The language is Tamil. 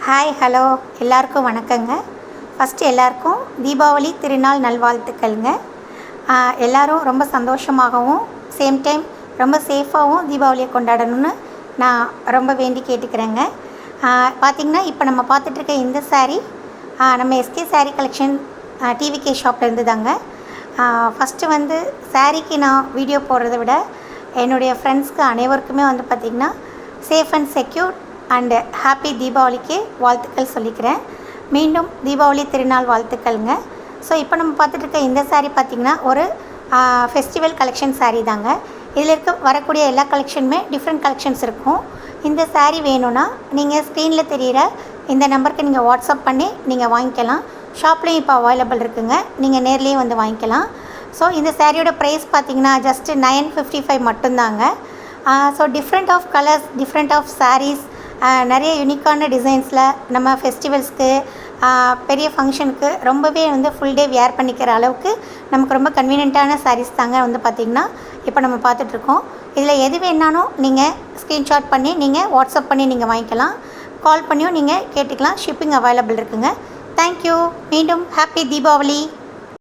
ஹாய் ஹலோ எல்லாருக்கும் வணக்கங்க. ஃபஸ்ட்டு எல்லாருக்கும் தீபாவளி திருநாள் நல்வாழ்த்துக்கள்ங்க. எல்லோரும் ரொம்ப சந்தோஷமாகவும் சேம் டைம் ரொம்ப சேஃபாகவும் தீபாவளியை கொண்டாடணும்னு நான் ரொம்ப வேண்டி கேட்டுக்கிறேங்க. பார்த்திங்கன்னா இப்போ நம்ம பார்த்துட்ருக்க இந்த சாரீ நம்ம எஸ்கே சாரீ கலெக்ஷன் டிவிகே ஷாப்லேருந்து தாங்க. ஃபஸ்ட்டு சாரீக்கு நான் வீடியோ போடுறத விட என்னுடைய ஃப்ரெண்ட்ஸ்க்கு அனைவருக்குமே பார்த்திங்கன்னா safe and secure and happy தீபாவளிக்கு வாழ்த்துக்கள் சொல்லிக்கிறேன். மீண்டும் தீபாவளி திருநாள் வாழ்த்துக்கள்ங்க. ஸோ இப்போ நம்ம பார்த்துட்ருக்க இந்த சாரீ பார்த்திங்கன்னா ஒரு ஃபெஸ்டிவல் கலெக்ஷன் சாரீ தாங்க. இதில் வரக்கூடிய எல்லா கலெக்ஷனுமே டிஃப்ரெண்ட் கலெக்ஷன்ஸ் இருக்கும். இந்த சாரீ வேணும்னா நீங்கள் ஸ்க்ரீனில் தெரிகிற இந்த நம்பருக்கு நீங்கள் வாட்ஸ்அப் பண்ணி நீங்கள் வாங்கிக்கலாம். ஷாப்லேயும் இப்போ அவைலபிள் இருக்குங்க, நீங்கள் நேர்லேயும் வாங்கிக்கலாம். ஸோ இந்த சாரியோட ப்ரைஸ் பார்த்திங்கன்னா ஜஸ்ட்டு 955 மட்டும்தாங்க. So different of colours, different of saris, நிறைய யூனிக்கான டிசைன்ஸில் நம்ம ஃபெஸ்டிவல்ஸ்க்கு பெரிய ஃபங்க்ஷனுக்கு ரொம்பவே ஃபுல் டே வியர் பண்ணிக்கிற அளவுக்கு நமக்கு ரொம்ப கன்வீனியண்ட்டான சாரீஸ் தாங்க பார்த்திங்கன்னா இப்போ நம்ம பார்த்துட்ருக்கோம். இதில் எது வேணாலும் நீங்கள் ஸ்க்ரீன்ஷாட் பண்ணி நீங்கள் வாட்ஸ்அப் பண்ணி நீங்கள் வாங்கிக்கலாம். கால் பண்ணியும் நீங்கள் கேட்டுக்கலாம். ஷிப்பிங் அவைலபிள் இருக்குங்க. தேங்க்யூ. மீண்டும் ஹாப்பி தீபாவளி.